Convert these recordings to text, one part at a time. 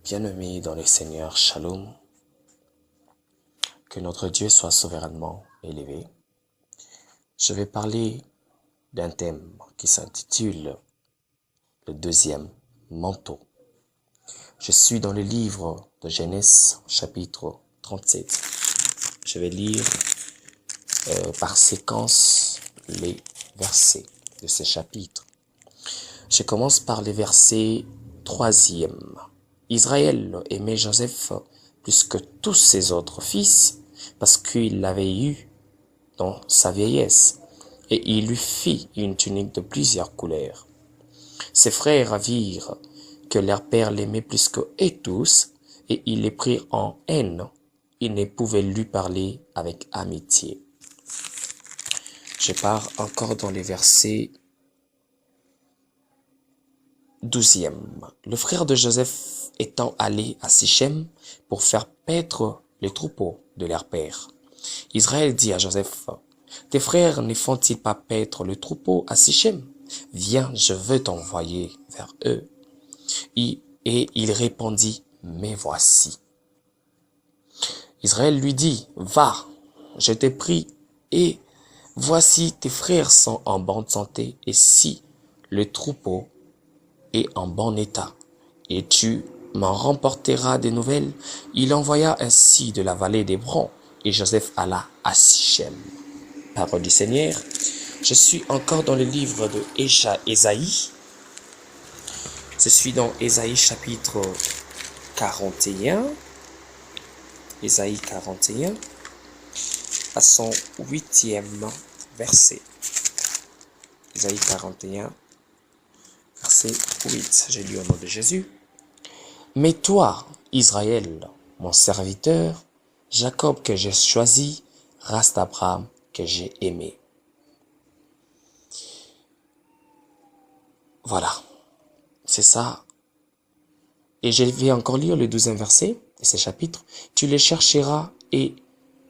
Bien-aimés dans le Seigneur, Shalom, que notre Dieu soit souverainement élevé. Je vais parler d'un thème qui s'intitule le deuxième manteau. Je suis dans le livre de Genèse, chapitre 37. Je vais lire par séquence les versets de ce chapitre. Je commence par les versets 3e. Israël aimait Joseph plus que tous ses autres fils parce qu'il l'avait eu dans sa vieillesse et il lui fit une tunique de plusieurs couleurs. Ses frères virent que leur père l'aimait plus que eux tous et ils les prirent en haine. Ils ne pouvaient lui parler avec amitié. Je pars encore dans les versets 12e. Le frère de Joseph étant allé à Sichem pour faire paître les troupeaux de leur père. Israël dit à Joseph, « Tes frères ne font-ils pas paître le troupeau à Sichem? Viens, je veux t'envoyer vers eux. » Et il répondit, « Mais voici. » Israël lui dit, « Va, je t'ai pris, et voici tes frères sont en bonne santé, et si le troupeau est en bon état, et tu m'en remporteras des nouvelles. » Il envoya ainsi de la vallée d'Hébron, et Joseph alla à Sichem. Parole du Seigneur. Je suis encore dans le livre de Ésaïe. Je suis dans Ésaïe chapitre 41. Ésaïe 41, à son 8e verset. Ésaïe 41, verset 8. J'ai lu au nom de Jésus. « Mais toi, Israël, mon serviteur, Jacob que j'ai choisi, race d'Abraham que j'ai aimé. » Voilà, c'est ça. Et je vais encore lire le 12e verset de ce chapitre. « Tu les chercheras et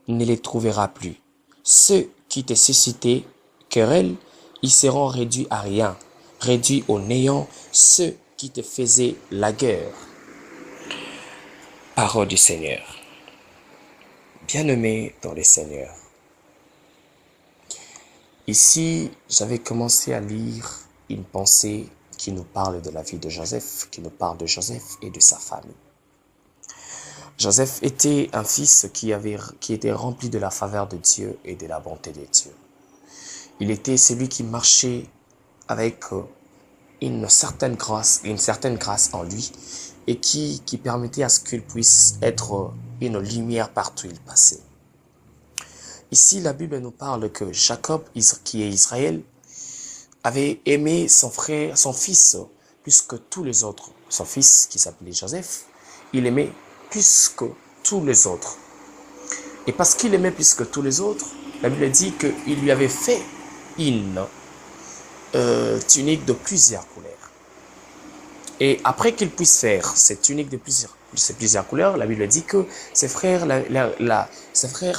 ne les trouveras plus. Ceux qui te suscitaient querelle, ils seront réduits à rien, réduits au néant, ceux qui te faisaient la guerre. » Parole du Seigneur. Bien-aimés dans le Seigneur. Ici, j'avais commencé à lire une pensée qui nous parle de la vie de Joseph, qui nous parle de Joseph et de sa famille. Joseph était un fils qui était rempli de la faveur de Dieu et de la bonté de Dieu. Il était celui qui marchait avec une certaine grâce en lui et qui permettait à ce qu'il puisse être une lumière partout où il passait. Ici, la Bible nous parle que Jacob, qui est Israël, avait aimé son fils, plus que tous les autres. Son fils, qui s'appelait Joseph, il aimait plus que tous les autres. Et parce qu'il aimait plus que tous les autres, la Bible dit qu'il lui avait fait une tunique de plusieurs couleurs. Et après qu'il puisse faire cette tunique de plusieurs couleurs, la Bible dit que ses frères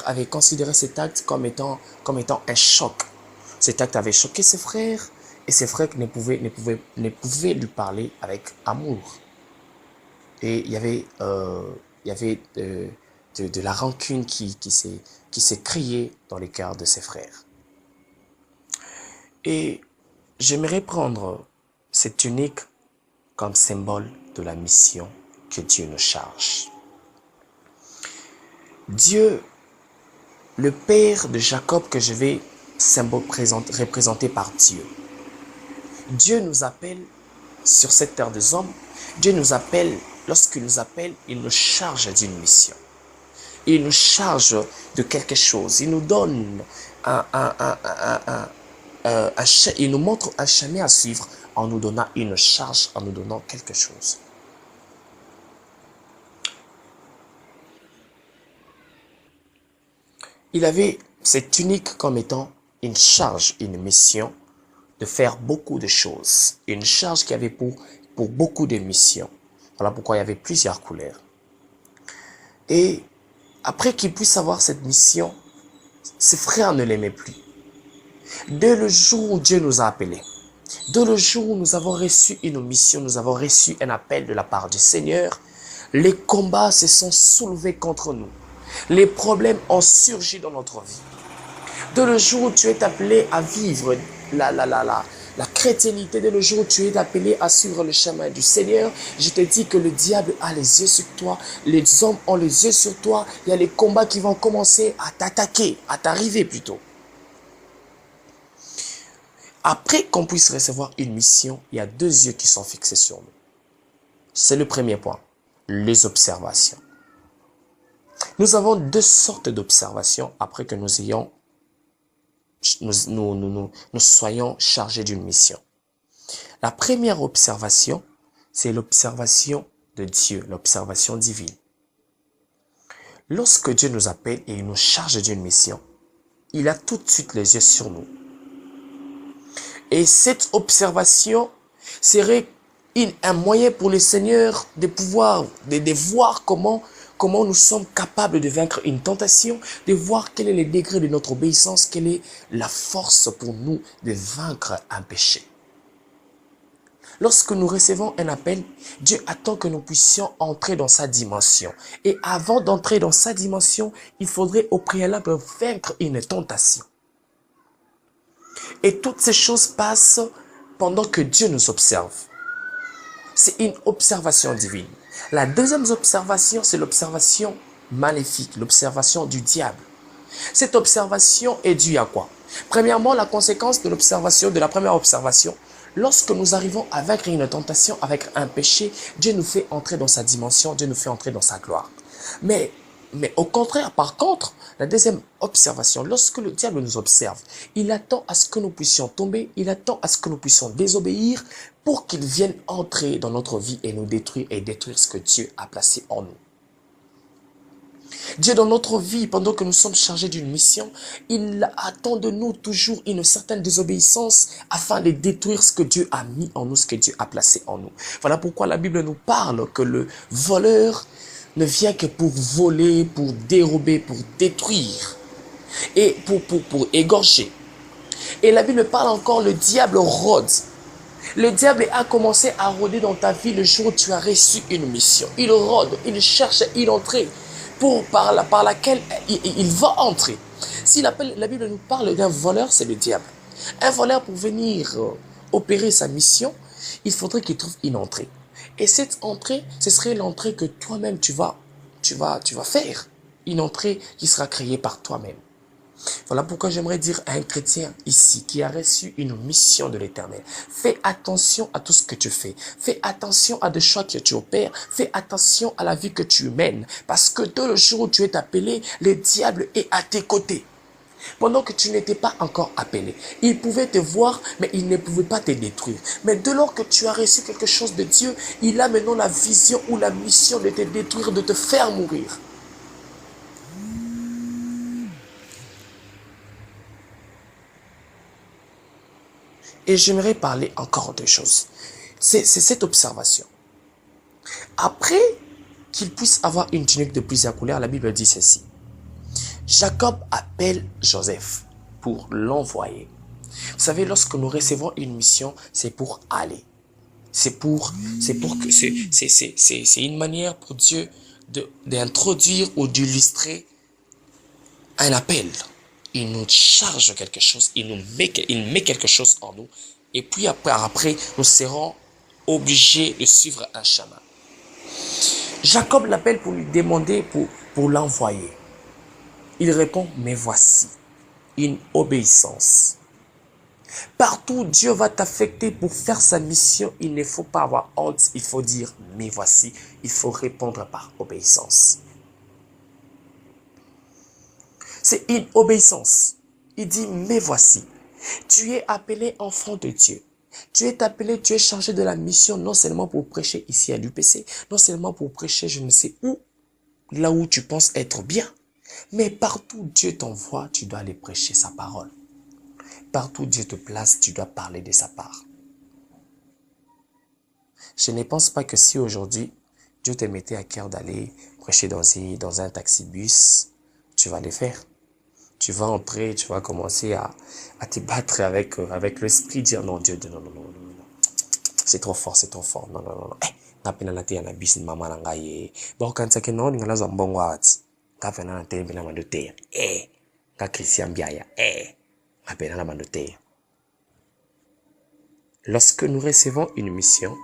avaient considéré cet acte comme étant un choc. Cet acte avait choqué ses frères et ses frères ne pouvaient lui parler avec amour. Et il y avait de la rancune qui s'est criée dans les cœurs de ses frères. Et j'aimerais prendre cette tunique comme symbole de la mission que Dieu nous charge. Dieu, le Père de Jacob que je vais représenter par Dieu. Dieu nous appelle sur cette terre des hommes. Dieu nous appelle, lorsqu'il nous appelle, il nous charge d'une mission. Il nous charge de quelque chose. Il nous donne il nous montre un chemin à suivre en nous donnant une charge, en nous donnant quelque chose. Il avait cette tunique comme étant une charge, une mission de faire beaucoup de choses. Une charge qui avait pour beaucoup de missions. Voilà pourquoi il y avait plusieurs couleurs. Et après qu'il puisse avoir cette mission, ses frères ne l'aimaient plus. Dès le jour où Dieu nous a appelés, dès le jour où nous avons reçu une mission, nous avons reçu un appel de la part du Seigneur, Les combats se sont soulevés contre nous. Les problèmes ont surgi dans notre vie. De le jour où tu es appelé à vivre la chrétiennité, dès le jour où tu es appelé à suivre le chemin du Seigneur, je te dis que le diable a les yeux sur toi, les hommes ont les yeux sur toi, il y a les combats qui vont commencer à t'attaquer, à t'arriver plutôt. Après qu'on puisse recevoir une mission, il y a deux yeux qui sont fixés sur nous. C'est le premier point, les observations. Nous avons deux sortes d'observations après que nous soyons chargés d'une mission. La première observation, c'est l'observation de Dieu, l'observation divine. Lorsque Dieu nous appelle et il nous charge d'une mission, il a tout de suite les yeux sur nous. Et cette observation serait un moyen pour le Seigneur de pouvoir, de voir comment nous sommes capables de vaincre une tentation, de voir quel est le degré de notre obéissance, quelle est la force pour nous de vaincre un péché. Lorsque nous recevons un appel, Dieu attend que nous puissions entrer dans sa dimension. Et avant d'entrer dans sa dimension, il faudrait au préalable vaincre une tentation. Et toutes ces choses passent pendant que Dieu nous observe. C'est une observation divine. La deuxième observation, c'est l'observation maléfique, l'observation du diable. Cette observation est due à quoi? Premièrement, la conséquence de l'observation, de la première observation, lorsque nous arrivons à vaincre une tentation avec un péché, Dieu nous fait entrer dans sa dimension, Dieu nous fait entrer dans sa gloire. Mais au contraire, par contre, la deuxième observation, lorsque le diable nous observe, il attend à ce que nous puissions tomber, il attend à ce que nous puissions désobéir pour qu'il vienne entrer dans notre vie et nous détruire et détruire ce que Dieu a placé en nous. Dieu, dans notre vie, pendant que nous sommes chargés d'une mission, il attend de nous toujours une certaine désobéissance afin de détruire ce que Dieu a mis en nous, ce que Dieu a placé en nous. Voilà pourquoi la Bible nous parle que le voleur ne vient que pour voler, pour dérober, pour détruire et pour égorger. Et la Bible parle encore, le diable rôde. Le diable a commencé à rôder dans ta vie le jour où tu as reçu une mission. Il rôde, il cherche à y entrer par laquelle il va entrer. Si la Bible nous parle d'un voleur, c'est le diable. Un voleur, pour venir opérer sa mission, il faudrait qu'il trouve une entrée. Et cette entrée, ce serait l'entrée que toi-même tu vas faire. Une entrée qui sera créée par toi-même. Voilà pourquoi j'aimerais dire à un chrétien ici qui a reçu une mission de l'Éternel. Fais attention à tout ce que tu fais. Fais attention à des choix que tu opères. Fais attention à la vie que tu mènes. Parce que dès le jour où tu es appelé, le diable est à tes côtés. Pendant que tu n'étais pas encore appelé, il pouvait te voir, mais il ne pouvait pas te détruire. Mais dès lors que tu as reçu quelque chose de Dieu, il a maintenant la vision ou la mission de te détruire, de te faire mourir. Et j'aimerais parler encore de choses. C'est cette observation. Après qu'il puisse avoir une tunique de plusieurs couleurs, la Bible dit ceci. Jacob appelle Joseph pour l'envoyer. Vous savez, lorsque nous recevons une mission, c'est pour aller. C'est une manière pour Dieu d'introduire ou d'illustrer un appel. Il nous charge quelque chose, il met quelque chose en nous. Et puis après, nous serons obligés de suivre un chemin. Jacob l'appelle pour lui demander, pour l'envoyer. Il répond, mais voici, une obéissance. Partout où Dieu va t'affecter pour faire sa mission, il ne faut pas avoir honte, il faut dire, mais voici, il faut répondre par obéissance. C'est une obéissance. Il dit, mais voici, tu es appelé enfant de Dieu. Tu es appelé, tu es chargé de la mission, non seulement pour prêcher ici à l'UPC, non seulement pour prêcher je ne sais où, là où tu penses être bien, mais partout où Dieu t'envoie, tu dois aller prêcher sa parole. Partout où Dieu te place, tu dois parler de sa part. Je ne pense pas que si aujourd'hui, Dieu te mettait à cœur d'aller prêcher dans un taxi-bus, tu vas le faire. Tu vas entrer, tu vas commencer à te battre avec l'esprit, dire non, Dieu, non. C'est trop fort, non. ngapena na te ya na bisi mama na ngai ye ba kanisa ke no ngala za mbongo ats ngapena na te bina mandote nga Christian Biaya ngapena na mandote. Lorsque nous recevons une mission,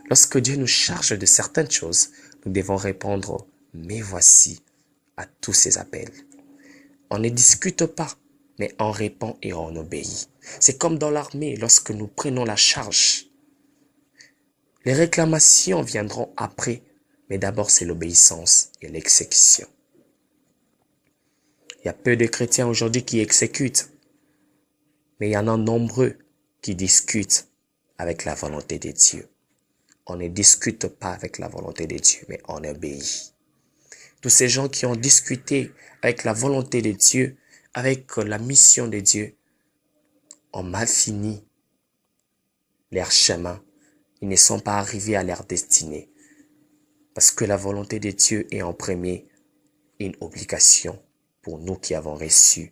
lorsque Dieu nous charge de certaines choses, nous devons répondre mais voici à tous ces appels. On ne discute pas, mais on répond et on obéit. C'est comme dans l'armée, lorsque nous prenons la charge. Les réclamations viendront après, mais d'abord c'est l'obéissance et l'exécution. Il y a peu de chrétiens aujourd'hui qui exécutent, mais il y en a nombreux qui discutent avec la volonté de Dieu. On ne discute pas avec la volonté de Dieu, mais on obéit. Tous ces gens qui ont discuté avec la volonté de Dieu, avec la mission de Dieu, ont mal fini leur chemin. Ils ne sont pas arrivés à leur destinée. Parce que la volonté de Dieu est en premier une obligation pour nous qui avons reçu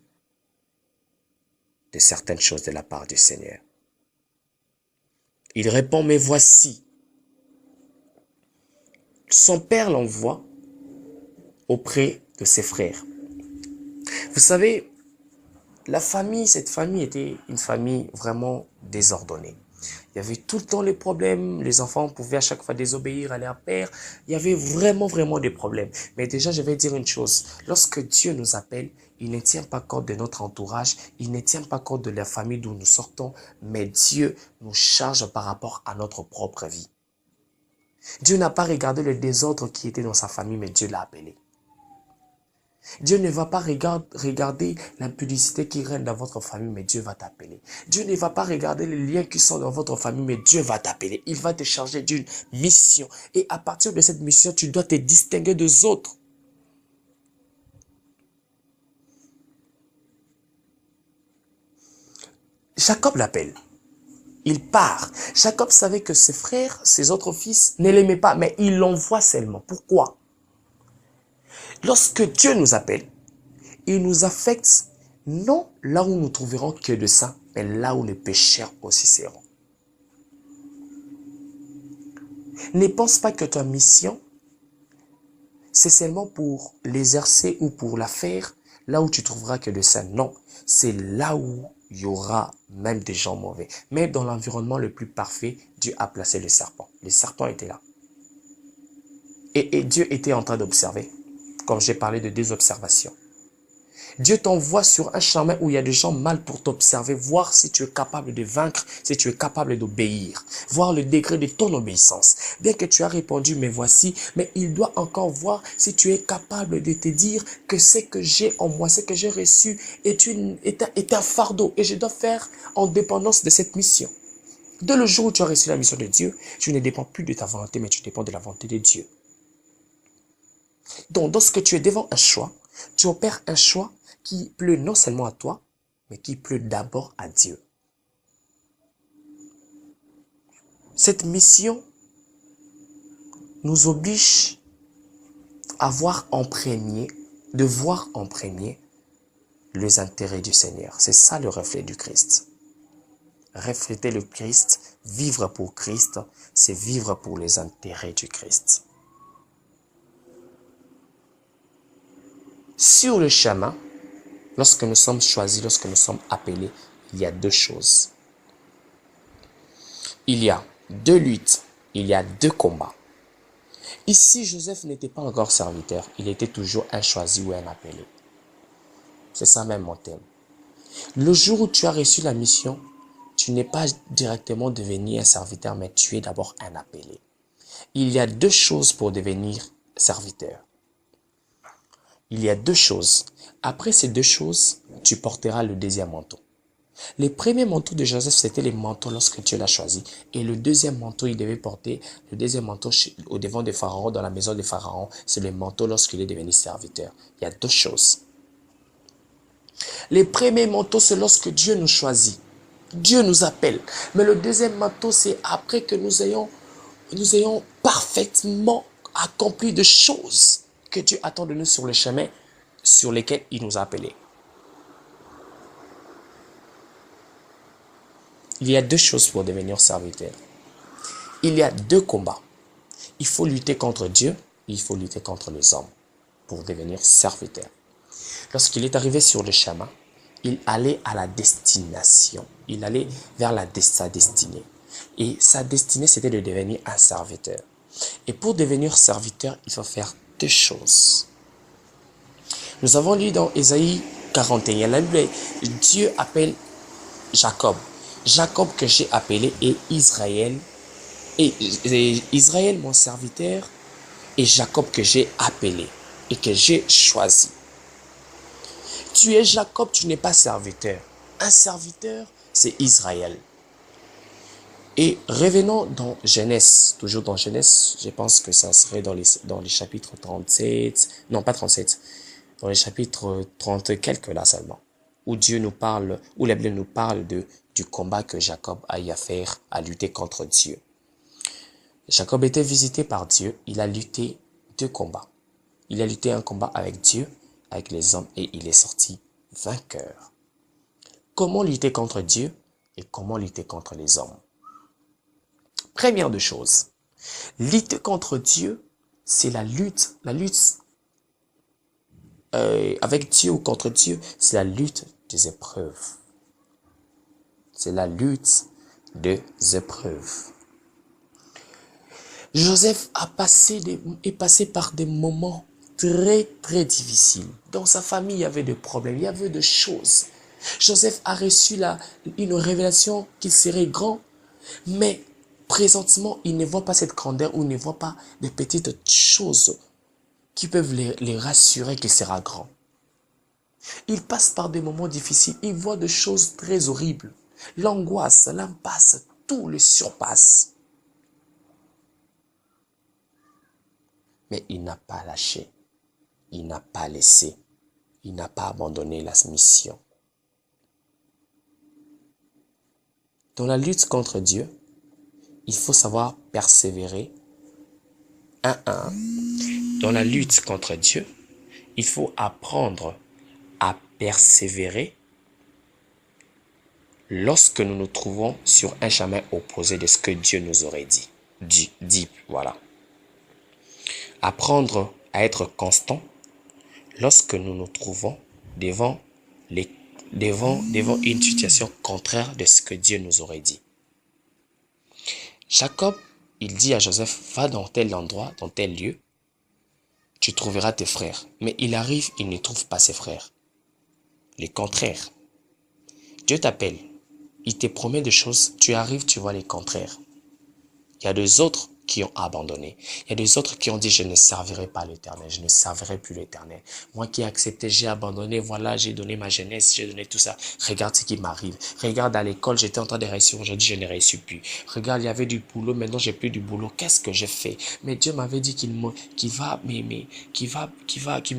de certaines choses de la part du Seigneur. Il répond, mais voici. Son père l'envoie auprès de ses frères. Vous savez, cette famille était une famille vraiment désordonnée. Il y avait tout le temps les problèmes, les enfants pouvaient à chaque fois désobéir à leur père. Il y avait vraiment des problèmes. Mais déjà, je vais dire une chose. Lorsque Dieu nous appelle, il ne tient pas compte de notre entourage, il ne tient pas compte de la famille d'où nous sortons, mais Dieu nous charge par rapport à notre propre vie. Dieu n'a pas regardé le désordre qui était dans sa famille, mais Dieu l'a appelé. Dieu ne va pas regarder l'impudicité qui règne dans votre famille, mais Dieu va t'appeler. Dieu ne va pas regarder les liens qui sont dans votre famille, mais Dieu va t'appeler. Il va te charger d'une mission. Et à partir de cette mission, tu dois te distinguer des autres. Jacob l'appelle. Il part. Jacob savait que ses frères, ses autres fils, ne l'aimaient pas, mais il l'envoie seulement. Pourquoi? Lorsque Dieu nous appelle, il nous affecte non là où nous trouverons que de ça, mais là où les pécheurs aussi seront. Ne pense pas que ta mission, c'est seulement pour l'exercer ou pour la faire là où tu trouveras que de ça. Non, c'est là où il y aura même des gens mauvais. Mais dans l'environnement le plus parfait, Dieu a placé le serpent. Le serpent était là. Et Dieu était en train d'observer. Comme j'ai parlé de 2 observations. Dieu t'envoie sur un chemin où il y a des gens mal pour t'observer, voir si tu es capable de vaincre, si tu es capable d'obéir, voir le degré de ton obéissance. Bien que tu as répondu, mais voici, mais il doit encore voir si tu es capable de te dire que ce que j'ai en moi, ce que j'ai reçu est un fardeau et je dois faire en dépendance de cette mission. Dès le jour où tu as reçu la mission de Dieu, tu ne dépends plus de ta volonté, mais tu dépends de la volonté de Dieu. Donc, lorsque tu es devant un choix, tu opères un choix qui plaît non seulement à toi, mais qui plaît d'abord à Dieu. Cette mission nous oblige à voir en premier, de voir en premier les intérêts du Seigneur. C'est ça le reflet du Christ. Refléter le Christ, vivre pour Christ, c'est vivre pour les intérêts du Christ. Sur le chemin, lorsque nous sommes choisis, lorsque nous sommes appelés, il y a 2 choses. Il y a 2 luttes, il y a 2 combats. Ici, Joseph n'était pas encore serviteur, il était toujours un choisi ou un appelé. C'est ça même mon thème. Le jour où tu as reçu la mission, tu n'es pas directement devenu un serviteur, mais tu es d'abord un appelé. Il y a 2 choses pour devenir serviteur. Il y a 2 choses. Après ces 2 choses, tu porteras le 2e manteau. Les premiers manteaux de Joseph, c'était les manteaux lorsque Dieu l'a choisi. Et le 2e manteau, il devait porter le 2e manteau au devant de Pharaon, dans la maison de Pharaon. C'est le manteau lorsqu'il est devenu serviteur. Il y a 2 choses. Les premiers manteaux, c'est lorsque Dieu nous choisit. Dieu nous appelle. Mais le 2e manteau, c'est après que nous ayons parfaitement accompli de choses que Dieu attend de nous sur le chemin sur lesquels il nous a appelés. Il y a 2 choses pour devenir serviteur. Il y a 2 combats. Il faut lutter contre Dieu, il faut lutter contre les hommes pour devenir serviteur. Lorsqu'il est arrivé sur le chemin, il allait à la destination. Il allait vers sa destinée. Et sa destinée, c'était de devenir un serviteur. Et pour devenir serviteur, il faut faire deux choses. Nous avons lu dans Ésaïe 41, la Bible, Dieu appelle Jacob. Jacob que j'ai appelé et Israël. Et Israël, mon serviteur, et Jacob que j'ai appelé et que j'ai choisi. Tu es Jacob, tu n'es pas serviteur. Un serviteur, c'est Israël. Et revenons dans Genèse, toujours dans Genèse, je pense que ça serait dans les chapitres 37, non pas 37, dans les chapitres 30 quelques là seulement, où Dieu nous parle, où la Bible nous parle du combat que Jacob a eu à faire, à lutter contre Dieu. Jacob était visité par Dieu, il a lutté deux combats. Il a lutté un combat avec Dieu, avec les hommes, et il est sorti vainqueur. Comment lutter contre Dieu et comment lutter contre les hommes? Première de choses, lutter contre Dieu, c'est la lutte avec Dieu ou contre Dieu, c'est la lutte des épreuves. C'est la lutte des épreuves. Joseph est passé par des moments très très difficiles. Dans sa famille, il y avait des problèmes, il y avait des choses. Joseph a reçu une révélation qu'il serait grand, mais présentement, il ne voit pas cette grandeur ou ne voit pas des petites choses qui peuvent les rassurer qu'il sera grand. Il passe par des moments difficiles, il voit des choses très horribles. L'angoisse, l'impasse, tout le surpasse. Mais il n'a pas lâché, il n'a pas laissé, il n'a pas abandonné la mission. Dans la lutte contre Dieu, il faut savoir persévérer. Dans la lutte contre Dieu, il faut apprendre à persévérer lorsque nous nous trouvons sur un chemin opposé de ce que Dieu nous aurait dit. Voilà. Apprendre à être constant lorsque nous nous trouvons devant une situation contraire de ce que Dieu nous aurait dit. Jacob, il dit à Joseph, va dans tel endroit, dans tel lieu, tu trouveras tes frères. Mais il arrive, il ne trouve pas ses frères. Le contraire. Dieu t'appelle, il te promet des choses, tu arrives, tu vois les contraires. Il y a des autres qui ont abandonné. Il y a des autres qui ont dit, je ne servirai pas l'Éternel, je ne servirai plus l'Éternel. Moi qui ai accepté, j'ai abandonné, voilà, j'ai donné ma jeunesse, j'ai donné tout ça. Regarde ce qui m'arrive. Regarde à l'école, j'étais en train de réussir, aujourd'hui je ne réussis plus. Regarde, il y avait du boulot, maintenant j'ai plus du boulot. Qu'est-ce que j'ai fait? Mais Dieu m'avait dit qu'il me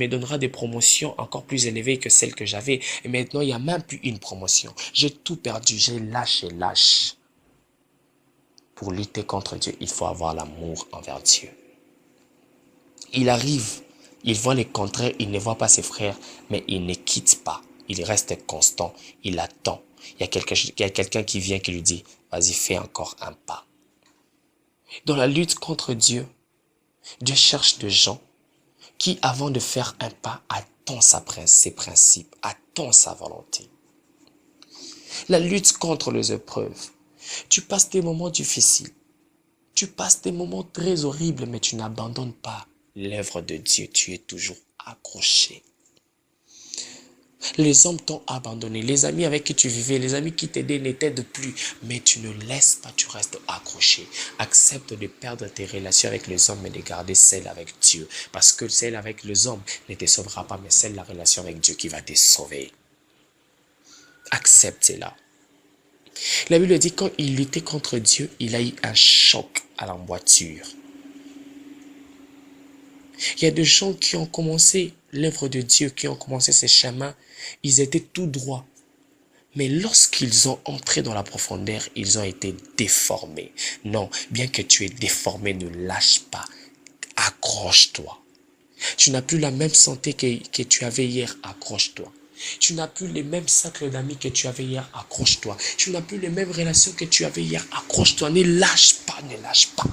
donnera des promotions encore plus élevées que celles que j'avais. Et maintenant, il n'y a même plus une promotion. J'ai tout perdu, j'ai lâché. Pour lutter contre Dieu, il faut avoir l'amour envers Dieu. Il arrive, il voit les contraires, il ne voit pas ses frères, mais il ne quitte pas. Il reste constant, il attend. Il y a quelqu'un qui vient qui lui dit, vas-y, fais encore un pas. Dans la lutte contre Dieu, Dieu cherche des gens qui, avant de faire un pas, attendent ses principes, attendent sa volonté. La lutte contre les épreuves. Tu passes des moments difficiles. Tu passes des moments très horribles, mais tu n'abandonnes pas l'œuvre de Dieu. Tu es toujours accroché. Les hommes t'ont abandonné. Les amis avec qui tu vivais, les amis qui t'aidaient ne t'aident plus. Mais tu ne laisses pas, tu restes accroché. Accepte de perdre tes relations avec les hommes, mais de garder celle avec Dieu. Parce que celle avec les hommes ne te sauvera pas, mais c'est la relation avec Dieu qui va te sauver. Accepte cela. La Bible dit quand il luttait contre Dieu, il a eu un choc à la voiture. Il y a des gens qui ont commencé l'œuvre de Dieu, qui ont commencé ces chemins, ils étaient tout droits. Mais lorsqu'ils ont entré dans la profondeur, ils ont été déformés. Non, bien que tu es déformé, ne lâche pas. Accroche-toi. Tu n'as plus la même santé que tu avais hier, accroche-toi. Tu n'as plus les mêmes cercles d'amis que tu avais hier, accroche-toi. Tu n'as plus les mêmes relations que tu avais hier, accroche-toi. Ne lâche pas, ne lâche pas.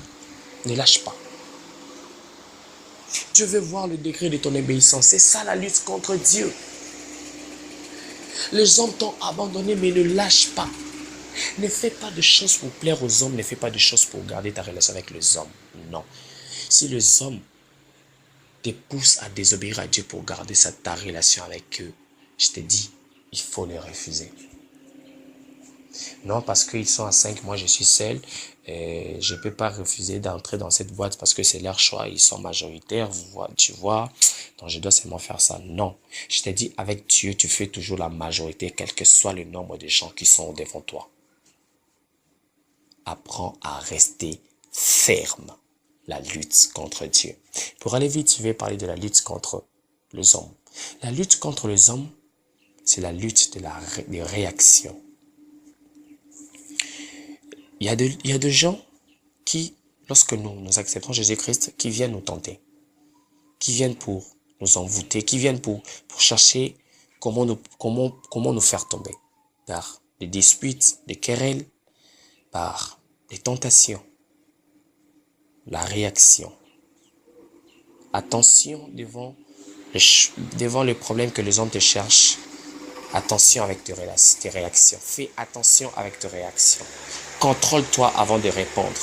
Ne lâche pas. Dieu veut voir le degré de ton obéissance. C'est ça la lutte contre Dieu. Les hommes t'ont abandonné, mais ne lâche pas. Ne fais pas de choses pour plaire aux hommes, ne fais pas de choses pour garder ta relation avec les hommes. Non. Si les hommes te poussent à désobéir à Dieu pour garder ta relation avec eux, je te dis, il faut les refuser. Non, parce qu'ils sont à 5, moi je suis seul. Et je ne peux pas refuser d'entrer dans cette boîte parce que c'est leur choix. Ils sont majoritaires, tu vois. Donc je dois seulement faire ça. Non. Je te dis, avec Dieu, tu fais toujours la majorité, quel que soit le nombre de gens qui sont devant toi. Apprends à rester ferme. La lutte contre Dieu. Pour aller vite, je vais parler de la lutte contre les hommes. La lutte contre les hommes, c'est la lutte des réactions. Il y a des gens qui, lorsque nous acceptons Jésus-Christ, qui viennent nous tenter, qui viennent pour nous envoûter, qui viennent pour chercher comment nous faire tomber. Par des disputes, des querelles, par des tentations. La réaction. Attention devant le problème que les hommes te cherchent. Attention avec tes réactions. Fais attention avec tes réactions. Contrôle-toi avant de répondre.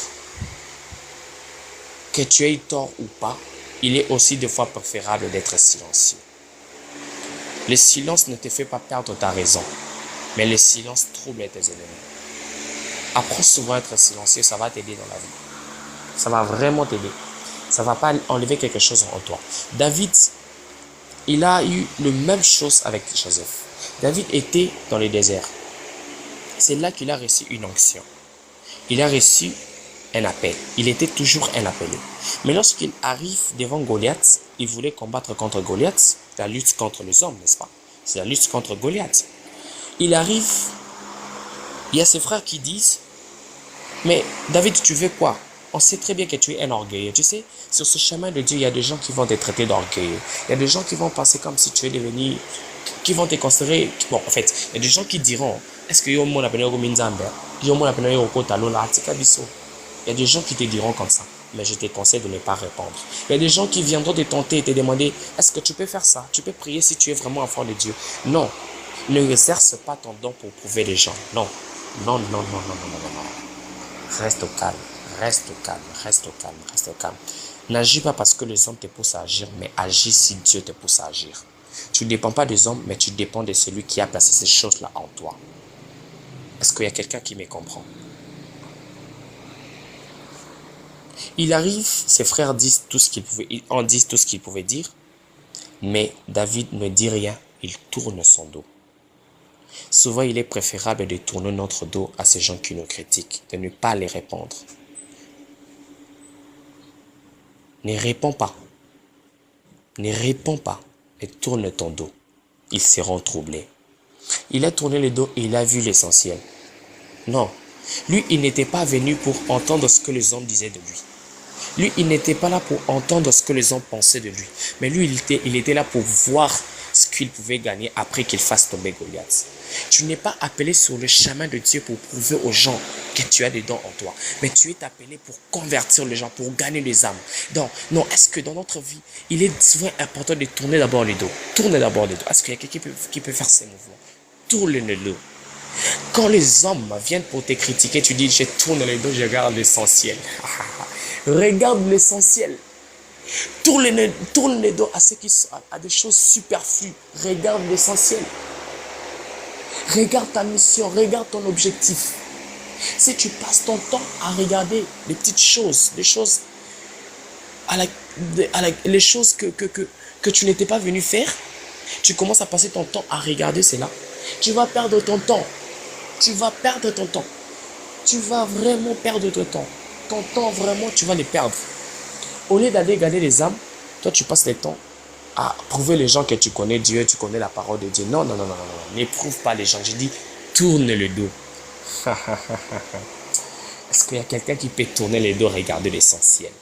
Que tu aies tort ou pas, il est aussi des fois préférable d'être silencieux. Le silence ne te fait pas perdre ta raison, mais le silence trouble tes ennemis. Apprends souvent à être silencieux, ça va t'aider dans la vie. Ça va vraiment t'aider. Ça ne va pas enlever quelque chose en toi. David, il a eu la même chose avec Joseph. David était dans le désert. C'est là qu'il a reçu une onction. Il a reçu un appel. Il était toujours un appelé. Mais lorsqu'il arrive devant Goliath, il voulait combattre contre Goliath. La lutte contre les hommes, n'est-ce pas? C'est la lutte contre Goliath. Il arrive, il y a ses frères qui disent, mais David, tu veux quoi? On sait très bien que tu es un orgueilleux. Tu sais, sur ce chemin de Dieu, il y a des gens qui vont te traiter d'orgueilleux. Il y a des gens qui vont penser comme si tu es devenu, qui vont te considérer. Bon, en fait, il y a des gens qui diront, est-ce que yo mon appelé au Minzambe? Yo mon appelé au Kotalola, Tikabiso. Il y a des gens qui te diront comme ça, mais je te conseille de ne pas répondre. Il y a des gens qui viendront te tenter et te demander, est-ce que tu peux faire ça? Tu peux prier si tu es vraiment enfant de Dieu. Non, ne exerce pas ton don pour prouver les gens. Non, non, non, non, non, non, non, non. Reste au calme. Reste calme, reste calme, reste calme. N'agis pas parce que les hommes te poussent à agir, mais agis si Dieu te pousse à agir. Tu ne dépends pas des hommes, mais tu dépends de celui qui a placé ces choses-là en toi. Est-ce qu'il y a quelqu'un qui me comprend? Il arrive, ses frères disent tout ce qu'ils pouvaient dire, mais David ne dit rien, il tourne son dos. Souvent, il est préférable de tourner notre dos à ces gens qui nous critiquent, de ne pas les répondre. Ne réponds pas. Ne réponds pas et tourne ton dos. Ils seront troublés. Il a tourné le dos et il a vu l'essentiel. Non. Lui, il n'était pas venu pour entendre ce que les hommes disaient de lui. Lui, il n'était pas là pour entendre ce que les hommes pensaient de lui. Mais lui, il était là pour voir ce qu'il pouvait gagner après qu'il fasse tomber Goliath. Tu n'es pas appelé sur le chemin de Dieu pour prouver aux gens que tu as des dons en toi. Mais tu es appelé pour convertir les gens, pour gagner les âmes. Donc, non, est-ce que dans notre vie, il est souvent important de tourner d'abord les dos? Tourne d'abord les dos. Est-ce qu'il y a quelqu'un qui peut faire ces mouvements? Tourne le dos. Quand les hommes viennent pour te critiquer, tu dis, je tourne les dos, je regarde l'essentiel. Regarde l'essentiel. Tourne les dos à des choses superflues. Regarde l'essentiel. Regarde ta mission, regarde ton objectif. Si tu passes ton temps à regarder les petites choses, les choses que tu n'étais pas venu faire, tu commences à passer ton temps à regarder cela. Tu vas perdre ton temps. Tu vas perdre ton temps. Tu vas vraiment perdre ton temps. Ton temps, vraiment, tu vas le perdre. Au lieu d'aller garder les âmes, toi, tu passes le temps à prouver les gens que tu connais Dieu, tu connais la parole de Dieu. Non, non, non, non, non. N'éprouve pas les gens. Je dis, tourne le dos. Est-ce qu'il y a quelqu'un qui peut tourner le dos, regarder l'essentiel?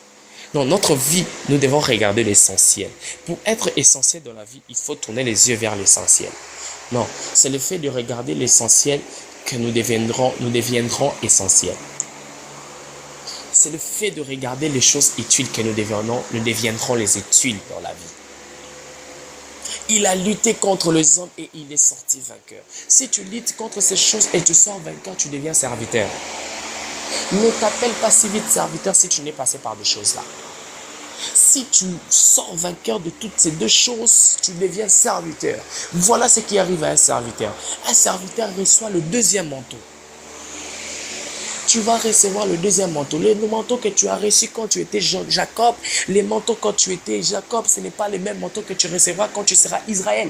Non, notre vie, nous devons regarder l'essentiel. Pour être essentiel dans la vie, il faut tourner les yeux vers l'essentiel. Non, c'est le fait de regarder l'essentiel que nous deviendrons essentiels. C'est le fait de regarder les choses utiles que nous deviendrons les utiles dans la vie. Il a lutté contre les hommes et il est sorti vainqueur. Si tu luttes contre ces choses et tu sors vainqueur, tu deviens serviteur. Ne t'appelle pas si vite serviteur si tu n'es passé par des choses-là. Si tu sors vainqueur de toutes ces deux choses, tu deviens serviteur. Voilà ce qui arrive à un serviteur. Un serviteur reçoit le deuxième manteau. Tu vas recevoir le deuxième manteau. Le manteau que tu as reçu quand tu étais Jacob, les manteaux quand tu étais Jacob, ce n'est pas les mêmes manteaux que tu recevras quand tu seras Israël.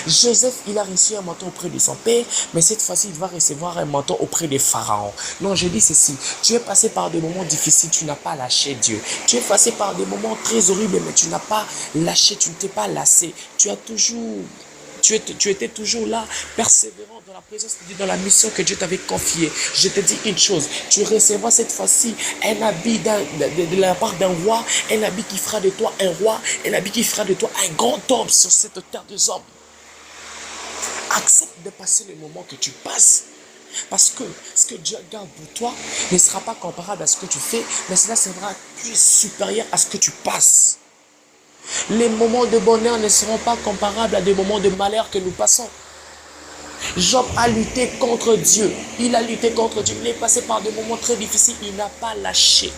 Joseph, il a reçu un manteau auprès de son père, mais cette fois-ci, il va recevoir un manteau auprès des pharaons. Non, je dis ceci, tu es passé par des moments difficiles, tu n'as pas lâché Dieu. Tu es passé par des moments très horribles, mais tu n'as pas lâché, tu ne t'es pas lassé. Tu étais toujours là, persévérant dans la présence de Dieu, dans la mission que Dieu t'avait confiée. Je te dis une chose, tu recevras cette fois-ci un habit de la part d'un roi, un habit qui fera de toi un roi, un habit qui fera de toi un grand homme sur cette terre des hommes. Accepte de passer le moment que tu passes. Parce que ce que Dieu garde pour toi ne sera pas comparable à ce que tu fais, mais cela sera plus supérieur à ce que tu passes. Les moments de bonheur ne seront pas comparables à des moments de malheur que nous passons. Job a lutté contre Dieu. Il a lutté contre Dieu. Il est passé par des moments très difficiles. Il n'a pas lâché.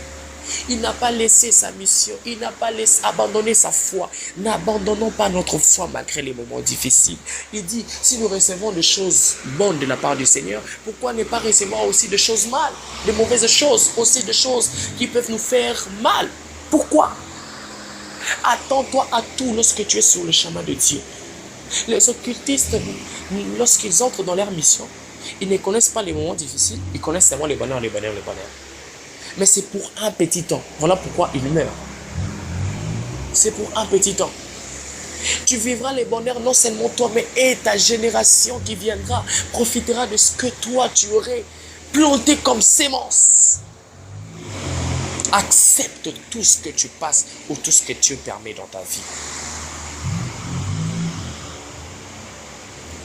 Il n'a pas laissé sa mission. Il n'a pas abandonné sa foi. N'abandonnons pas notre foi malgré les moments difficiles. Il dit, si nous recevons des choses bonnes de la part du Seigneur, pourquoi ne pas recevoir aussi des choses mal, des mauvaises choses, aussi des choses qui peuvent nous faire mal? Pourquoi? Attends-toi à tout lorsque tu es sur le chemin de Dieu. Les occultistes, lorsqu'ils entrent dans leur mission, ils ne connaissent pas les moments difficiles, ils connaissent seulement les bonheurs, les bonheurs, les bonheurs. Mais c'est pour un petit temps. Voilà pourquoi ils meurent. C'est pour un petit temps. Tu vivras les bonheurs non seulement toi, mais et ta génération qui viendra profitera de ce que toi tu aurais planté comme sémence. Accepte tout ce que tu passes ou tout ce que Dieu permet dans ta vie.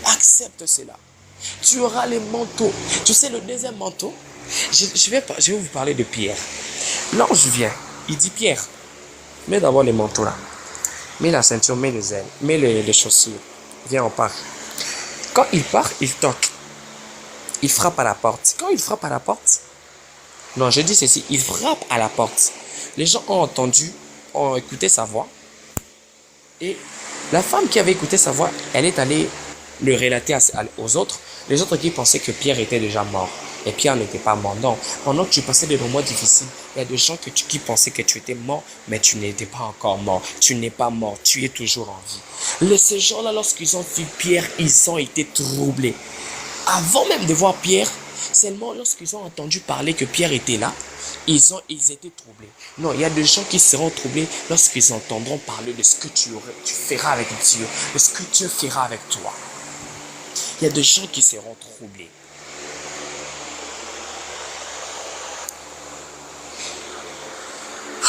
Accepte cela. Tu auras les manteaux. Tu sais, le deuxième manteau, je vais vous parler de Pierre. L'ange vient, il dit Pierre, mets d'abord les manteaux là. Mets la ceinture, mets les ailes, mets les chaussures. Viens, on part. Quand il part, il toque. Il frappe à la porte. Quand il frappe à la porte, non, je dis ceci, il frappe à la porte. Les gens ont entendu, ont écouté sa voix. Et la femme qui avait écouté sa voix, elle est allée le relater aux autres. Les autres qui pensaient que Pierre était déjà mort. Et Pierre n'était pas mort. Non, pendant que tu passais des moments difficiles, il y a des gens qui pensaient que tu étais mort, mais tu n'étais pas encore mort. Tu n'es pas mort, tu es toujours en vie. Ces gens-là, lorsqu'ils ont vu Pierre, ils ont été troublés. Avant même de voir Pierre, seulement lorsqu'ils ont entendu parler que Pierre était là, ils étaient troublés. Non, il y a des gens qui seront troublés lorsqu'ils entendront parler de ce que tu feras avec Dieu, de ce que Dieu fera avec toi. Il y a des gens qui seront troublés.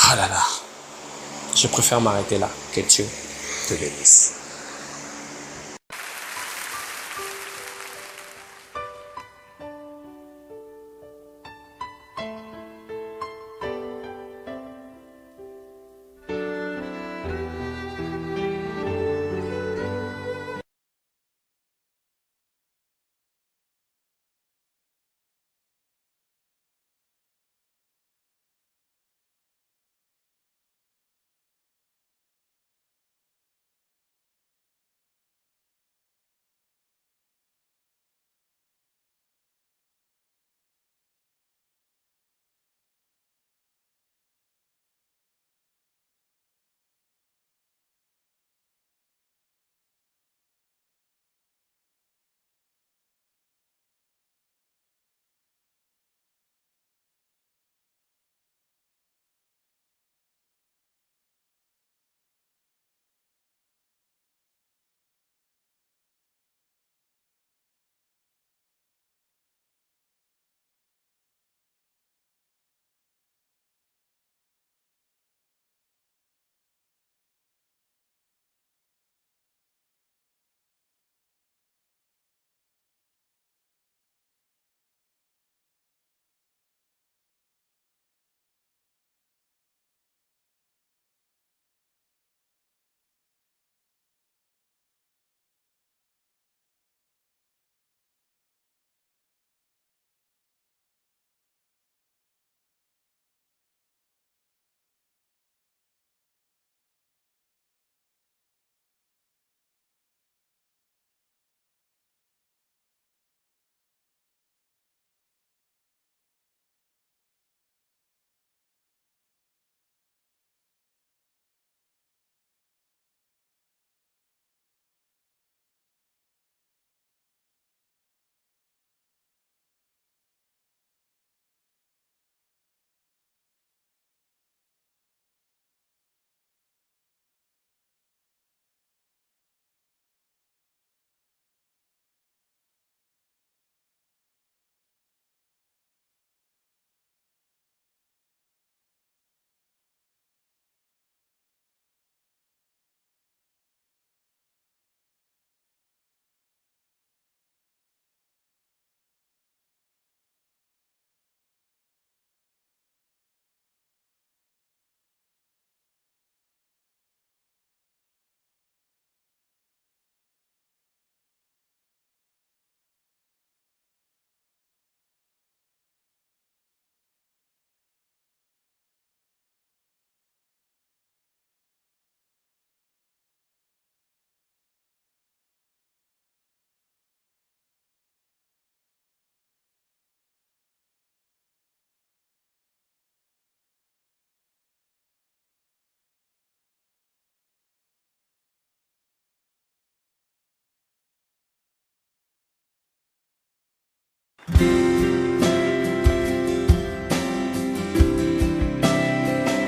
Ah là là, je préfère m'arrêter là. Que Dieu te bénisse.